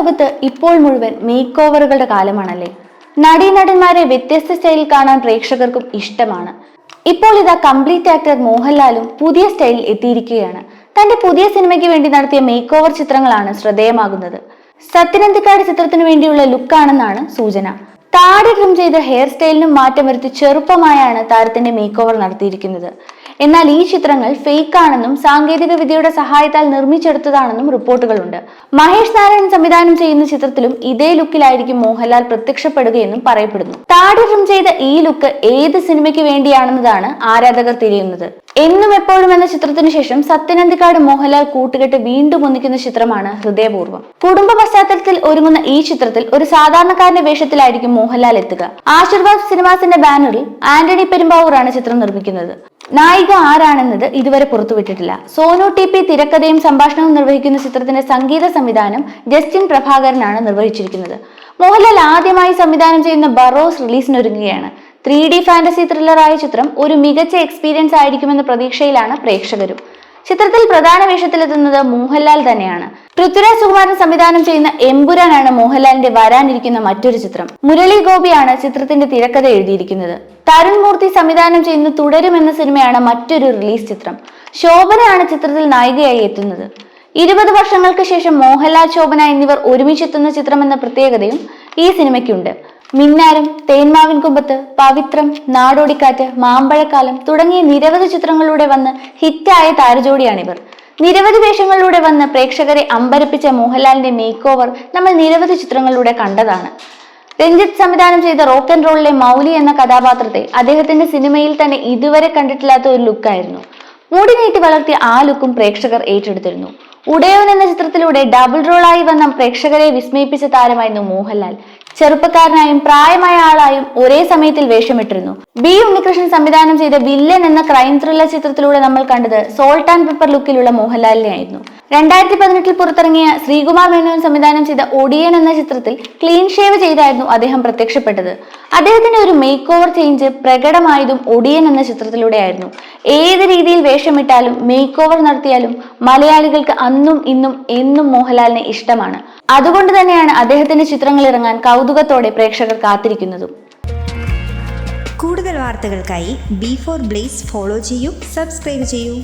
ലോകത്ത് ഇപ്പോൾ മുഴുവൻ മേക്ക് ഓവറുകളുടെ കാലമാണല്ലേ. നടീനടന്മാരെ വ്യത്യസ്ത സ്റ്റൈലിൽ കാണാൻ പ്രേക്ഷകർക്കും ഇഷ്ടമാണ്. ഇപ്പോൾ ഇതാ കംപ്ലീറ്റ് ആക്ടർ മോഹൻലാലും പുതിയ സ്റ്റൈലിൽ എത്തിയിരിക്കുകയാണ്. തന്റെ പുതിയ സിനിമയ്ക്ക് വേണ്ടി നടത്തിയ മേക്ക് ഓവർ ചിത്രങ്ങളാണ് ശ്രദ്ധേയമാകുന്നത്. സത്യനന്ദിക്കാട് ചിത്രത്തിനു വേണ്ടിയുള്ള ലുക്കാണെന്നാണ് സൂചന. താടി ട്രിം ചെയ്ത് ഹെയർ സ്റ്റൈലിനും മാറ്റം വരുത്തി ചെറുപ്പമായാണ് താരത്തിന്റെ മേക്ക് ഓവർ നടത്തിയിരിക്കുന്നത്. എന്നാൽ ഈ ചിത്രങ്ങൾ ഫേക്ക് ആണെന്നും സാങ്കേതിക വിദ്യയുടെ സഹായത്താൽ നിർമ്മിച്ചെടുത്തതാണെന്നും റിപ്പോർട്ടുകളുണ്ട്. മഹേഷ് നാരായണൻ സംവിധാനം ചെയ്യുന്ന ചിത്രത്തിലും ഇതേ ലുക്കിലായിരിക്കും മോഹൻലാൽ പ്രത്യക്ഷപ്പെടുകയെന്നും പറയപ്പെടുന്നു. താടി ട്രിം ചെയ്ത ഈ ലുക്ക് ഏത് സിനിമയ്ക്ക് വേണ്ടിയാണെന്നതാണ് ആരാധകർ തിരയുന്നത്. എന്നും എപ്പോഴും എന്ന ചിത്രത്തിനു ശേഷം സത്യനന്ദിക്കാട് മോഹൻലാൽ കൂട്ടുകെട്ട് വീണ്ടും ഒന്നിക്കുന്ന ചിത്രമാണ് ഹൃദയപൂർവ്വം. കുടുംബ പശ്ചാത്തലത്തിൽ ഒരുങ്ങുന്ന ഈ ചിത്രത്തിൽ ഒരു സാധാരണക്കാരന്റെ വേഷത്തിലായിരിക്കും മോഹൻലാൽ എത്തുക. ആശീർവാദ് സിനിമാസിന്റെ ബാനറിൽ ആന്റണി പെരുമ്പാവൂറാണ് ചിത്രം നിർമ്മിക്കുന്നത്. നായിക ആരാണെന്നത് ഇതുവരെ പുറത്തുവിട്ടിട്ടില്ല. സോനു TP തിരക്കഥയും സംഭാഷണവും നിർവഹിക്കുന്ന ചിത്രത്തിന്റെ സംഗീത സംവിധാനം ജസ്റ്റിൻ പ്രഭാകരനാണ് നിർവഹിച്ചിരിക്കുന്നത്. മോഹൻലാൽ ആദ്യമായി സംവിധാനം ചെയ്യുന്ന ബറോസ് റിലീസിനൊരുങ്ങുകയാണ്. 3D ഫാന്റസി ത്രില്ലറായ ചിത്രം ഒരു മികച്ച എക്സ്പീരിയൻസ് ആയിരിക്കുമെന്ന പ്രതീക്ഷയിലാണ് പ്രേക്ഷകരും. ചിത്രത്തിൽ പ്രധാന വേഷത്തിലെത്തുന്നത് മോഹൻലാൽ തന്നെയാണ്. പൃഥ്വിരാജ് സുകുമാരൻ സംവിധാനം ചെയ്യുന്ന എമ്പുരാനാണ് മോഹൻലാലിന്റെ വരാനിരിക്കുന്ന മറ്റൊരു ചിത്രം. മുരളി ഗോപിയാണ് ചിത്രത്തിന്റെ തിരക്കഥ എഴുതിയിരിക്കുന്നത്. തരുൺ മൂർത്തി സംവിധാനം ചെയ്യുന്ന തുടരും എന്ന സിനിമയാണ് മറ്റൊരു റിലീസ് ചിത്രം. ശോഭനയാണ് ചിത്രത്തിൽ നായികയായി എത്തുന്നത്. 20 വർഷങ്ങൾക്ക് ശേഷം മോഹൻലാൽ, ശോഭന എന്നിവർ ഒരുമിച്ചെത്തുന്ന ചിത്രമെന്ന പ്രത്യേകതയും ഈ സിനിമയ്ക്കുണ്ട്. മിന്നാരം, തേന്മാവിൻ കുമ്പത്ത്, പവിത്രം, നാടോടിക്കാറ്റ്, മാമ്പഴക്കാലം തുടങ്ങിയ നിരവധി ചിത്രങ്ങളിലൂടെ വന്ന് ഹിറ്റായ താരജോഡിയാണിവർ. നിരവധി വേഷങ്ങളിലൂടെ വന്ന് പ്രേക്ഷകരെ അമ്പരപ്പിച്ച മോഹൻലാലിന്റെ മേക്ക് ഓവർ നമ്മൾ നിരവധി ചിത്രങ്ങളിലൂടെ കണ്ടതാണ്. രഞ്ജിത്ത് സംവിധാനം ചെയ്ത റോക്ക് ആൻഡ് റോളിലെ മൗലി എന്ന കഥാപാത്രത്തെ അദ്ദേഹത്തിന്റെ സിനിമയിൽ തന്നെ ഇതുവരെ കണ്ടിട്ടില്ലാത്ത ഒരു ലുക്കായിരുന്നു. മുടി നീട്ടി വളർത്തിയ ആ ലുക്കും പ്രേക്ഷകർ ഏറ്റെടുത്തിരുന്നു. ഉടയോൻ എന്ന ചിത്രത്തിലൂടെ ഡബിൾ റോളായി വന്ന പ്രേക്ഷകരെ വിസ്മയിപ്പിച്ച താരമായിരുന്നു മോഹൻലാൽ. ചെറുപ്പക്കാരനായും പ്രായമായ ആളായും ഒരേ സമയത്തിൽ വേഷമിട്ടിരുന്നു. ബി ഉണ്ണികൃഷ്ണൻ സംവിധാനം ചെയ്ത വില്ലൻ എന്ന ക്രൈം ത്രില്ലർ ചിത്രത്തിലൂടെ നമ്മൾ കണ്ടത് സോൾട്ട് ആൻഡ് പെപ്പർ ലുക്കിലുള്ള മോഹൻലാലിനെ ആയിരുന്നു. 2018 പുറത്തിറങ്ങിയ ശ്രീകുമാർ മേനോൻ സംവിധാനം ചെയ്ത ഒടിയൻ എന്ന ചിത്രത്തിൽ ക്ലീൻ ഷേവ് ചെയ്തായിരുന്നു അദ്ദേഹം പ്രത്യക്ഷപ്പെട്ടത്. അദ്ദേഹത്തിന്റെ ഒരു മേക്ക് ഓവർ ചേഞ്ച് പ്രകടമായതും ഒടിയൻ എന്ന ചിത്രത്തിലൂടെയായിരുന്നു. ഏത് രീതിയിൽ വേഷമിട്ടാലും മേക്ക് ഓവർ നടത്തിയാലും മലയാളികൾക്ക് അന്നും ഇന്നും എന്നും മോഹൻലാലിനെ ഇഷ്ടമാണ്. അതുകൊണ്ട് തന്നെയാണ് അദ്ദേഹത്തിന്റെ ചിത്രങ്ങൾ ഇറങ്ങാൻ കൗതുകത്തോടെ പ്രേക്ഷകർ കാത്തിരിക്കുന്നതും. കൂടുതൽ വാർത്തകൾക്കായി B4 Blaze ഫോളോ ചെയ്യൂ, സബ്സ്ക്രൈബ് ചെയ്യൂ.